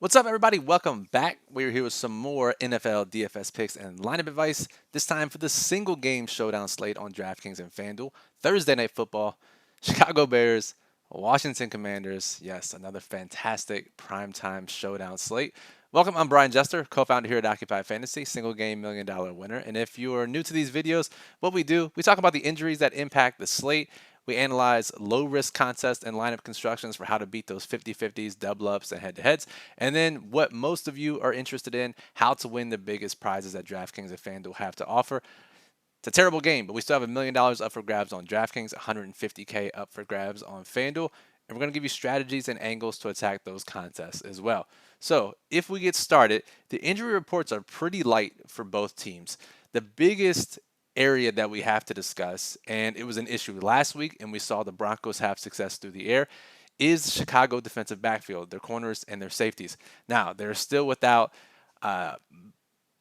What's up, everybody? Welcome back. We're here with some more NFL DFS picks and lineup advice. This time for the single game showdown slate on DraftKings and FanDuel. Thursday Night Football, Chicago Bears, Washington Commanders. Yes, another fantastic primetime showdown slate. Welcome, I'm Brian Jester, co-founder here at Occupy Fantasy, single game $1 million winner. And if you are new to these videos, what we do, we talk about the injuries that impact the slate. We analyze low risk contests and lineup constructions for how to beat those 50-50s, double ups, and head to heads. And then what most of you are interested in, how to win the biggest prizes that DraftKings and FanDuel have to offer. It's a terrible game, but we still have $1 million up for grabs on DraftKings, 150K up for grabs on FanDuel. And we're going to give you strategies and angles to attack those contests as well. So if we get started, the injury reports are pretty light for both teams. The biggest area that we have to discuss, and it was an issue last week, and we saw the Broncos have success through the air, is the Chicago defensive backfield, their corners and their safeties. Now, they're still without uh,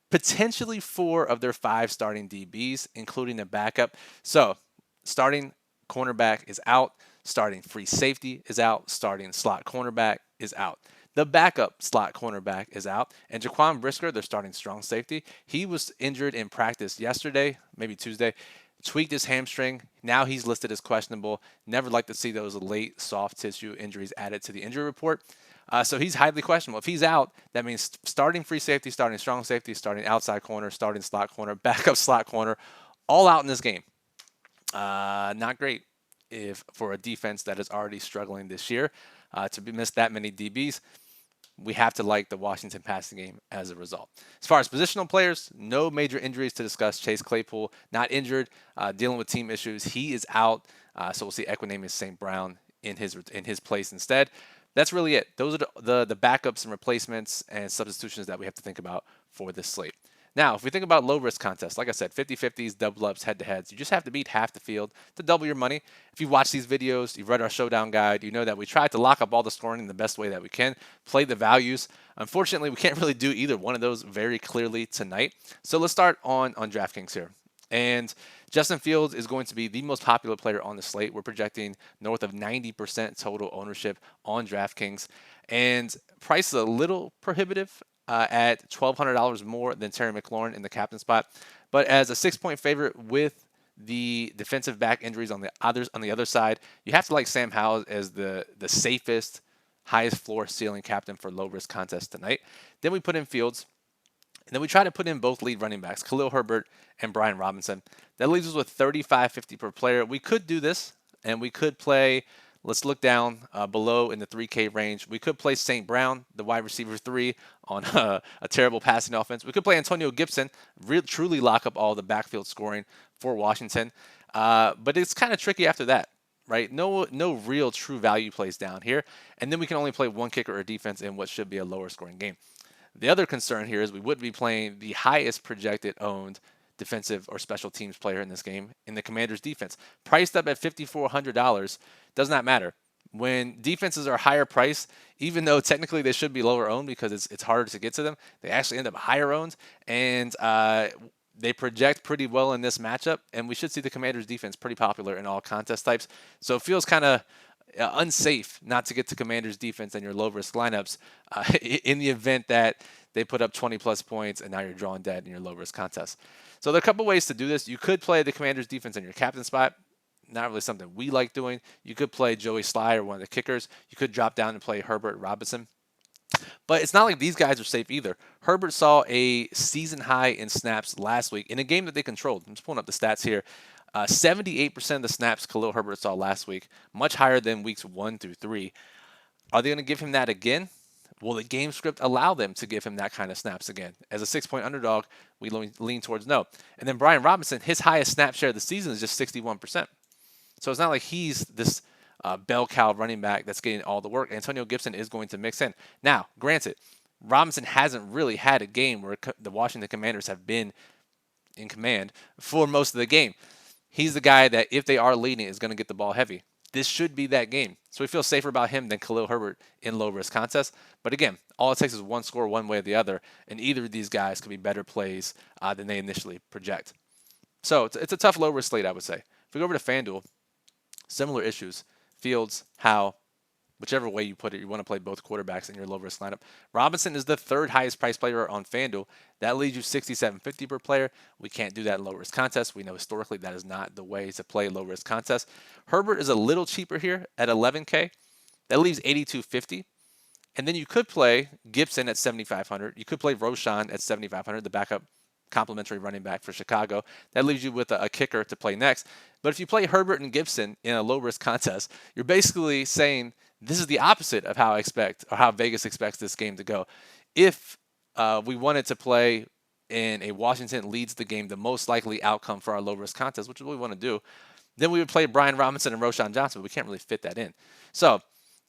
potentially four of their five starting DBs, including a backup. So, starting cornerback is out, starting free safety is out, starting slot cornerback is out. The backup slot cornerback is out, and Jaquan Brisker, their starting strong safety, he was injured in practice yesterday, maybe Tuesday, tweaked his hamstring. Now he's listed as questionable. Never like to see those late soft tissue injuries added to the injury report. So he's highly questionable. If he's out, that means starting free safety, starting strong safety, starting outside corner, starting slot corner, backup slot corner, all out in this game. Not great if for a defense that is already struggling this year to miss that many DBs. We have to like the Washington passing game as a result. As far as positional players, no major injuries to discuss. Chase Claypool not injured, dealing with team issues. He is out, so we'll see Equanimeous St. Brown in his place instead. That's really it. Those are the backups and replacements and substitutions that we have to think about for this slate. Now, if we think about low risk contests, like I said, 50-50s, double ups, head to heads, you just have to beat half the field to double your money. If you've watched these videos, you've read our showdown guide, you know that we try to lock up all the scoring in the best way that we can, play the values. Unfortunately, we can't really do either one of those very clearly tonight. So let's start on DraftKings here. And Justin Fields is going to be the most popular player on the slate. We're projecting north of 90% total ownership on DraftKings. And price is a little prohibitive at $1,200 more than Terry McLaurin in the captain spot. But as a 6-point favorite with the defensive back injuries on the other side, you have to like Sam Howell as the safest, highest floor ceiling captain for low risk contests tonight. Then we put in Fields. And then we try to put in both lead running backs, Khalil Herbert and Brian Robinson. That leaves us with 35.50 per player. We could do this, and we could play. Let's look down below in the 3K range. We could play St. Brown, the wide receiver 3, on a terrible passing offense. We could play Antonio Gibson, truly lock up all the backfield scoring for Washington. But it's kind of tricky after that, right? No real true value plays down here. And then we can only play one kicker or defense in what should be a lower scoring game. The other concern here is we would be playing the highest projected owned defensive or special teams player in this game in the Commanders defense. Priced up at $5,400, does not matter. When defenses are higher priced, even though technically they should be lower owned because it's harder to get to them, they actually end up higher owned, and they project pretty well in this matchup, and we should see the Commanders defense pretty popular in all contest types. So it feels kind of unsafe not to get to Commanders defense in your low risk lineups in the event that they put up 20 plus points and now you're drawing dead in your low risk contest. So there are a couple ways to do this. You could play the Commanders defense in your captain spot. Not really something we like doing. You could play Joey Sly or one of the kickers. You could drop down and play Herbert Robinson. But it's not like these guys are safe either. Herbert saw a season high in snaps last week in a game that they controlled. I'm just pulling up the stats here. 78% of the snaps Khalil Herbert saw last week, much higher than weeks 1 through 3. Are they going to give him that again? Will the game script allow them to give him that kind of snaps again? As a 6-point underdog, we lean towards no. And then Brian Robinson, his highest snap share of the season is just 61%. So it's not like he's this bell cow running back that's getting all the work. Antonio Gibson is going to mix in. Now, granted, Robinson hasn't really had a game where the Washington Commanders have been in command for most of the game. He's the guy that, if they are leading, is going to get the ball heavy. This should be that game. So we feel safer about him than Khalil Herbert in low-risk contests. But again, all it takes is one score one way or the other, and either of these guys could be better plays than they initially project. So it's a tough low-risk slate, I would say. If we go over to FanDuel, similar issues. Fields, Howe, whichever way you put it, you want to play both quarterbacks in your low risk lineup. Robinson is the third highest priced player on FanDuel. That leaves you 67.50 per player. We can't do that in low risk contests. We know historically that is not the way to play low risk contests. Herbert is a little cheaper here at 11K. That leaves 82.50. And then you could play Gibson at 7,500. You could play Roshan at 7,500, the backup complimentary running back for Chicago. That leaves you with a kicker to play next. But if you play Herbert and Gibson in a low risk contest, you're basically saying this is the opposite of how I expect or how Vegas expects this game to go. If we wanted to play in a Washington leads the game, the most likely outcome for our low risk contest, which is what we want to do, then we would play Brian Robinson and Roshan Johnson, but we can't really fit that in. So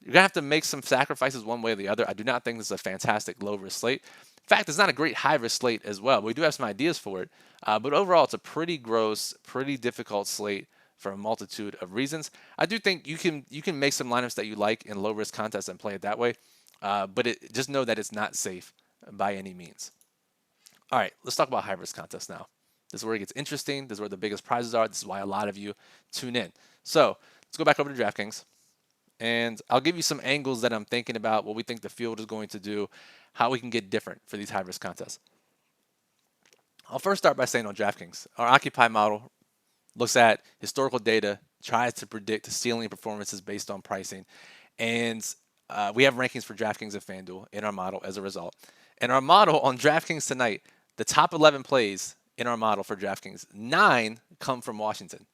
you're going to have to make some sacrifices one way or the other. I do not think this is a fantastic low-risk slate. In fact, it's not a great high-risk slate as well. We do have some ideas for it. But overall, it's a pretty gross, pretty difficult slate for a multitude of reasons. I do think you can make some lineups that you like in low-risk contests and play it that way. But just know that it's not safe by any means. All right, let's talk about high-risk contests now. This is where it gets interesting. This is where the biggest prizes are. This is why a lot of you tune in. So let's go back over to DraftKings. And I'll give you some angles that I'm thinking about, what we think the field is going to do, how we can get different for these high-risk contests. I'll first start by saying on DraftKings, our Occupy model looks at historical data, tries to predict ceiling performances based on pricing. And we have rankings for DraftKings and FanDuel in our model as a result. And our model on DraftKings tonight, the top 11 plays in our model for DraftKings, 9 come from Washington,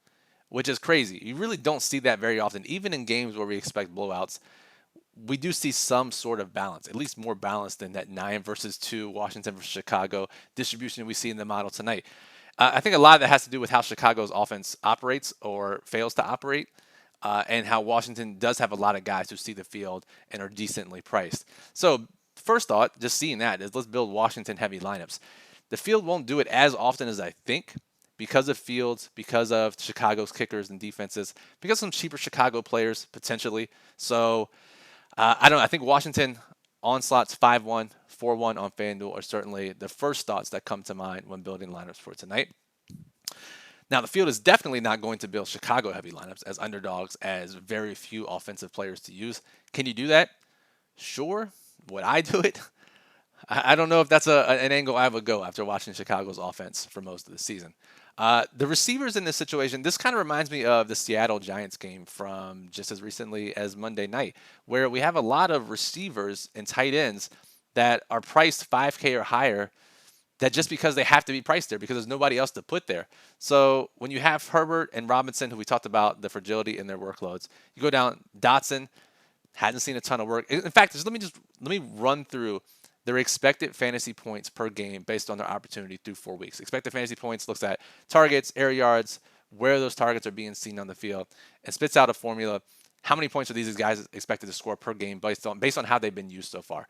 which is crazy. You really don't see that very often. Even in games where we expect blowouts, we do see some sort of balance, at least more balance than that 9 versus 2 Washington versus Chicago distribution we see in the model tonight. I think a lot of that has to do with how Chicago's offense operates or fails to operate, and how Washington does have a lot of guys who see the field and are decently priced. So first thought, just seeing that, is let's build Washington-heavy lineups. The field won't do it as often as I think, because of Fields, because of Chicago's kickers and defenses, because of some cheaper Chicago players potentially. So I don't know. I think Washington onslaughts 5-1, 4-1 on FanDuel are certainly the first thoughts that come to mind when building lineups for tonight. Now, the field is definitely not going to build Chicago-heavy lineups as underdogs, as very few offensive players to use. Can you do that? Sure. Would I do it? I don't know if that's an angle I would go after watching Chicago's offense for most of the season. The receivers in this situation, this kind of reminds me of the Seattle Giants game from just as recently as Monday night, where we have a lot of receivers and tight ends that are priced 5K or higher, that just because they have to be priced there because there's nobody else to put there. So when you have Herbert and Robinson, who we talked about the fragility in their workloads, you go down Dotson, hadn't seen a ton of work. In fact, let me run through their expected fantasy points per game based on their opportunity through 4 weeks. Expected fantasy points looks at targets, air yards, where those targets are being seen on the field, and spits out a formula. How many points are these guys expected to score per game based on how they've been used so far?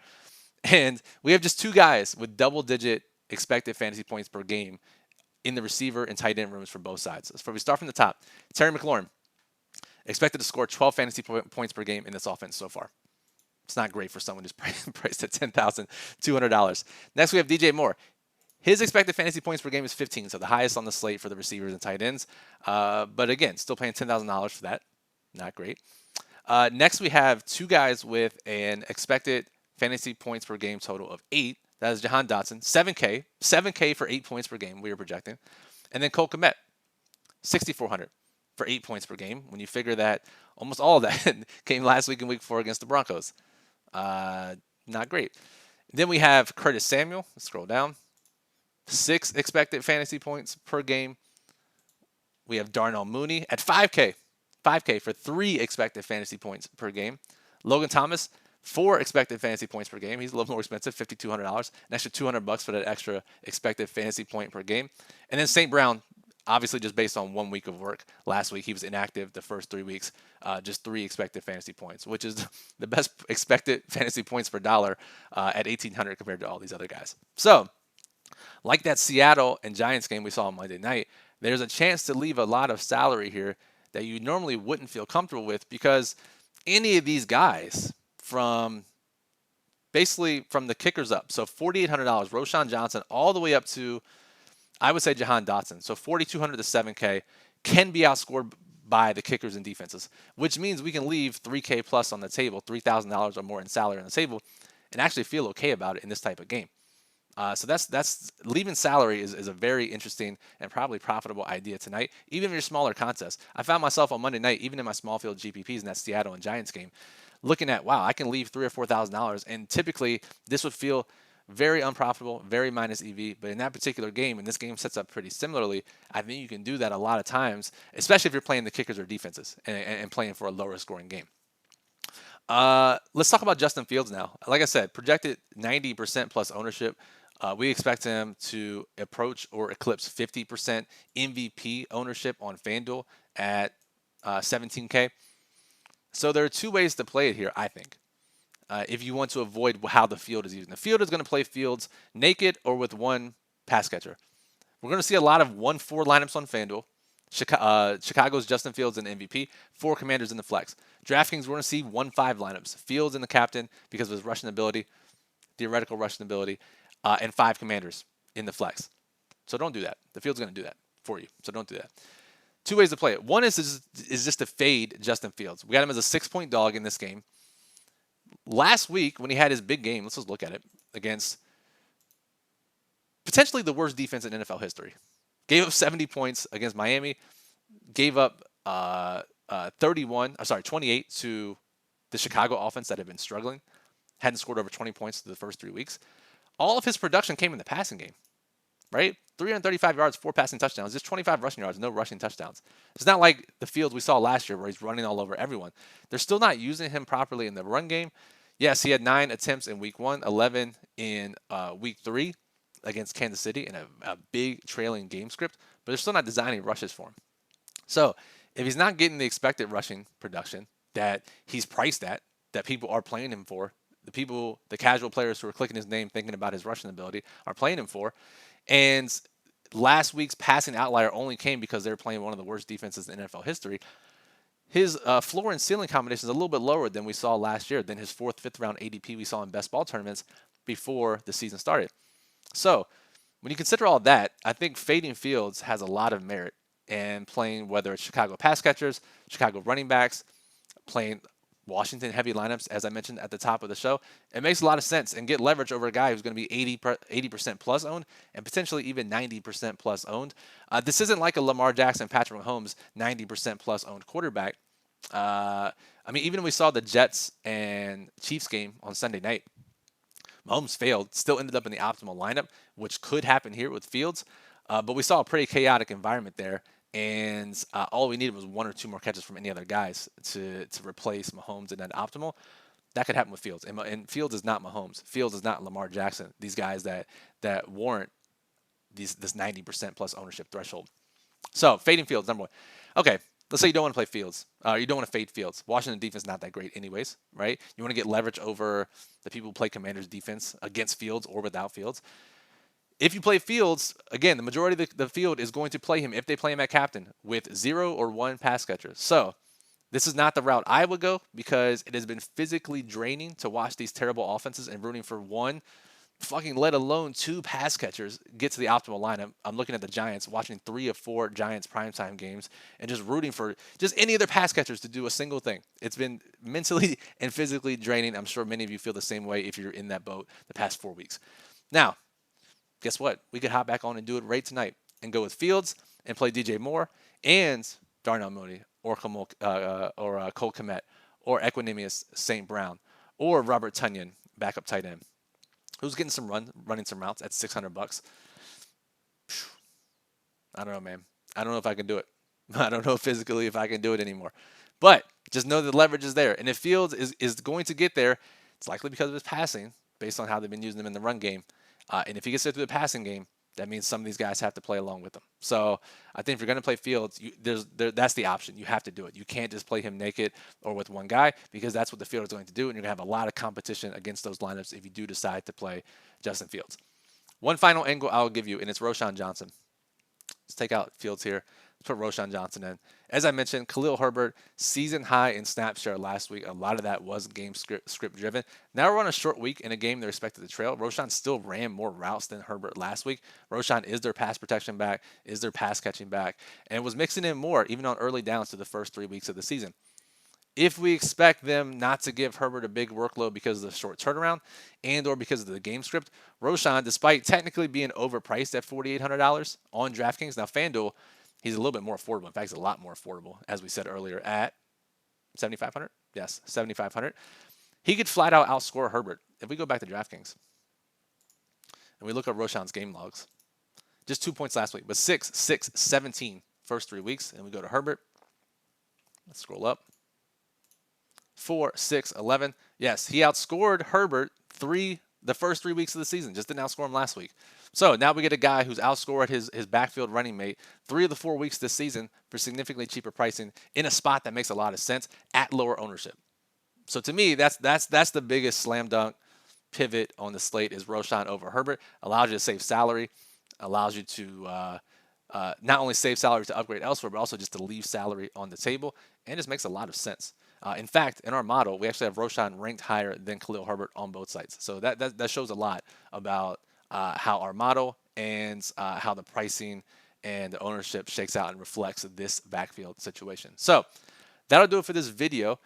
And we have just 2 guys with double-digit expected fantasy points per game in the receiver and tight end rooms for both sides. So we start from the top. Terry McLaurin, expected to score 12 fantasy points per game in this offense so far. It's not great for someone who's priced at $10,200. Next, we have DJ Moore. His expected fantasy points per game is 15, so the highest on the slate for the receivers and tight ends. But again, still paying $10,000 for that. Not great. Next, we have 2 guys with an expected fantasy points per game total of 8. That is Jahan Dotson, 7K for 8 points per game we are projecting. And then Cole Kmet, 6,400 for 8 points per game. When you figure that almost all of that came last week in week 4 against the Broncos. Not great. Then we have Curtis Samuel. Let's scroll down. 6 expected fantasy points per game. We have Darnell Mooney at 5K. 5K for 3 expected fantasy points per game. Logan Thomas, 4 expected fantasy points per game. He's a little more expensive, $5,200. An extra $200 for that extra expected fantasy point per game. And then St. Brown, obviously just based on 1 week of work. Last week he was inactive the first 3 weeks. Just 3 expected fantasy points, which is the best expected fantasy points per dollar at $1,800 compared to all these other guys. So, like that Seattle and Giants game we saw on Monday night, there's a chance to leave a lot of salary here that you normally wouldn't feel comfortable with, because any of these guys basically from the kickers up, so $4,800, Roshan Johnson, all the way up to, I would say, Jahan Dotson, so $4,200 to $7K, can be outscored by the kickers and defenses, which means we can leave 3K plus on the table, $3,000 or more in salary on the table, and actually feel okay about it in this type of game. So that's leaving salary is a very interesting and probably profitable idea tonight, even in your smaller contests. I found myself on Monday night, even in my small field GPPs in that Seattle and Giants game, looking at, wow, I can leave $3,000 or $4,000, and typically this would feel very unprofitable, very minus EV. But in that particular game, and this game sets up pretty similarly, I think you can do that a lot of times, especially if you're playing the kickers or defenses and playing for a lower scoring game. Let's talk about Justin Fields now. Like I said, projected 90% plus ownership. We expect him to approach or eclipse 50% MVP ownership on FanDuel at 17K. So there are two ways to play it here, I think. If you want to avoid how the field is used. The field is going to play Fields naked or with one pass catcher. We're going to see a lot of 1-4 lineups on FanDuel. Chicago's Justin Fields in MVP, 4 Commanders in the flex. DraftKings, we're going to see 1-5 lineups. Fields in the captain because of his rushing ability, theoretical rushing ability, and 5 Commanders in the flex. So don't do that. The field's going to do that for you. So don't do that. Two ways to play it. One is just to fade Justin Fields. We got him as a 6-point dog in this game. Last week, when he had his big game, let's just look at it, against potentially the worst defense in NFL history. Gave up 70 points against Miami. Gave up 28 to the Chicago offense that had been struggling. Hadn't scored over 20 points through the first 3 weeks. All of his production came in the passing game, right? 335 yards, 4 passing touchdowns, just 25 rushing yards, no rushing touchdowns. It's not like the Fields we saw last year where he's running all over everyone. They're still not using him properly in the run game. Yes, he had 9 attempts in week 1, 11 in week 3 against Kansas City in a big trailing game script, but they're still not designing rushes for him. So if he's not getting the expected rushing production that he's priced at, that people are playing him for, the casual players who are clicking his name thinking about his rushing ability are playing him for, and last week's passing outlier only came because they were playing one of the worst defenses in NFL history. His floor and ceiling combination is a little bit lower than we saw last year, than his 4th, 5th round ADP we saw in best ball tournaments before the season started. So when you consider all that, I think fading Fields has a lot of merit, and playing whether it's Chicago pass catchers, Chicago running backs, playing Washington heavy lineups, as I mentioned at the top of the show, it makes a lot of sense, and get leverage over a guy who's going to be 80% plus owned and potentially even 90% plus owned. This isn't like a Lamar Jackson, Patrick Mahomes 90% plus owned quarterback. I mean, even when we saw the Jets and Chiefs game on Sunday night, Mahomes failed, still ended up in the optimal lineup, which could happen here with Fields. But we saw a pretty chaotic environment there, and all we needed was 1 or 2 more catches from any other guys to replace Mahomes in that optimal. That could happen with Fields, and Fields is not Mahomes. Fields is not Lamar Jackson. These guys that warrant this 90% plus ownership threshold. So fading Fields, number 1. Okay, let's say you don't want to play Fields. You don't want to fade Fields. Washington defense is not that great anyways, right? You want to get leverage over the people who play Commanders defense against Fields or without Fields. If you play Fields, again, the majority of the field is going to play him, if they play him at captain, with 0 or 1 pass catchers. So this is not the route I would go, because it has been physically draining to watch these terrible offenses and rooting for 1, fucking let alone 2 pass catchers get to the optimal lineup. I'm looking at the Giants, watching 3 of 4 Giants primetime games, and just rooting for just any other pass catchers to do a single thing. It's been mentally and physically draining. I'm sure many of you feel the same way if you're in that boat the past 4 weeks. Now, guess what? We could hop back on and do it right tonight and go with Fields and play DJ Moore and Darnell Mooney or Cole Kmet or Equanimous St. Brown or Robert Tonyan, backup tight end, who's getting some running some routes at $600. I don't know, man. I don't know if I can do it. I don't know physically if I can do it anymore. But just know the leverage is there. And if Fields is going to get there, it's likely because of his passing, based on how they've been using him in the run game. And if he gets there through the passing game, that means some of these guys have to play along with him. So I think if you're going to play Fields, that's the option. You have to do it. You can't just play him naked or with one guy, because that's what the field is going to do, and you're going to have a lot of competition against those lineups if you do decide to play Justin Fields. One final angle I'll give you, and it's Roshan Johnson. Let's take out Fields here. Let's put Roshan Johnson in. As I mentioned, Khalil Herbert, season high in snap share last week. A lot of that was game script driven. Now we're on a short week in a game they're expected to trail. Roshan still ran more routes than Herbert last week. Roshan is their pass protection back, is their pass catching back, and was mixing in more even on early downs to the first 3 weeks of the season. If we expect them not to give Herbert a big workload because of the short turnaround and or because of the game script, Roshan, despite technically being overpriced at $4,800 on DraftKings, now FanDuel, he's a little bit more affordable. In fact, he's a lot more affordable, as we said earlier, at 7,500. Yes, 7,500. He could flat out outscore Herbert. If we go back to DraftKings and we look at Roshan's game logs, just 2 points last week, but 6, 6, 17 first 3 weeks. And we go to Herbert. Let's scroll up. 4, 6, 11. Yes, he outscored Herbert the first 3 weeks of the season. Just didn't outscore him last week. So now we get a guy who's outscored his backfield running mate 3 of the 4 weeks this season for significantly cheaper pricing in a spot that makes a lot of sense at lower ownership. So to me, that's the biggest slam dunk pivot on the slate is Roshan over Herbert. Allows you to save salary, allows you to not only save salary to upgrade elsewhere, but also just to leave salary on the table, and just makes a lot of sense. In fact, in our model, we actually have Roshan ranked higher than Khalil Herbert on both sites. So that shows a lot about how our model and how the pricing and the ownership shakes out and reflects this backfield situation. So that'll do it for this video.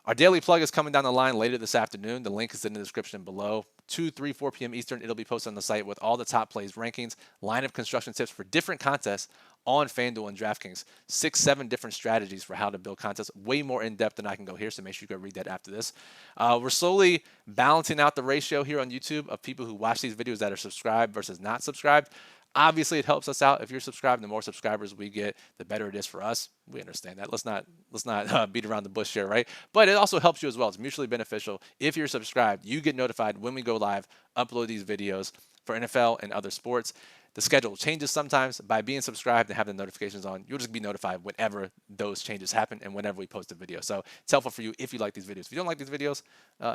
Our daily plug is coming down the line later this afternoon. The link is in the description below. 2, 3, 4 p.m. Eastern, it'll be posted on the site with all the top plays rankings, lineup construction tips for different contests on FanDuel and DraftKings. 6, 7 different strategies for how to build contests, way more in-depth than I can go here, so make sure you go read that after this. We're slowly balancing out the ratio here on YouTube of people who watch these videos that are subscribed versus not subscribed. Obviously, it helps us out if you're subscribed. The more subscribers we get, the better it is for us. We understand that. Let's not beat around the bush here, right? But it also helps you as well. It's mutually beneficial. If you're subscribed, you get notified when we go live, upload these videos for NFL and other sports. The schedule changes sometimes. By being subscribed and having the notifications on, you'll just be notified whenever those changes happen and whenever we post a video. So it's helpful for you if you like these videos. If you don't like these videos,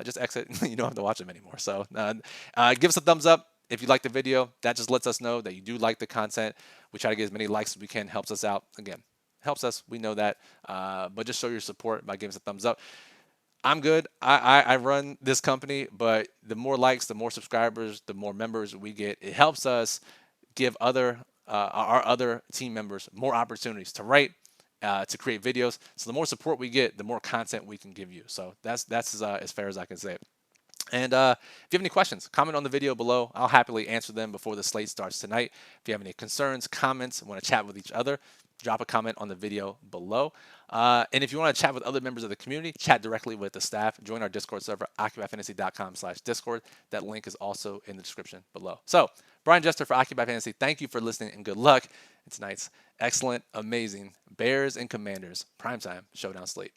just exit. You don't have to watch them anymore. So give us a thumbs up. If you like the video, that just lets us know that you do like the content. We try to get as many likes as we can. Helps us out. Again, helps us. We know that. But just show your support by giving us a thumbs up. I'm good. I run this company, but the more likes, the more subscribers, the more members we get. It helps us give our other team members more opportunities to write, to create videos. So the more support we get, the more content we can give you. So that's as fair as I can say it. And if you have any questions, comment on the video below. I'll happily answer them before the slate starts tonight. If you have any concerns, comments, want to chat with each other, drop a comment on the video below. And if you want to chat with other members of the community, chat directly with the staff. Join our Discord server, OccupyFantasy.com/Discord. That link is also in the description below. So, Brian Jester for Occupy Fantasy, thank you for listening and good luck in tonight's excellent, amazing Bears and Commanders primetime showdown slate.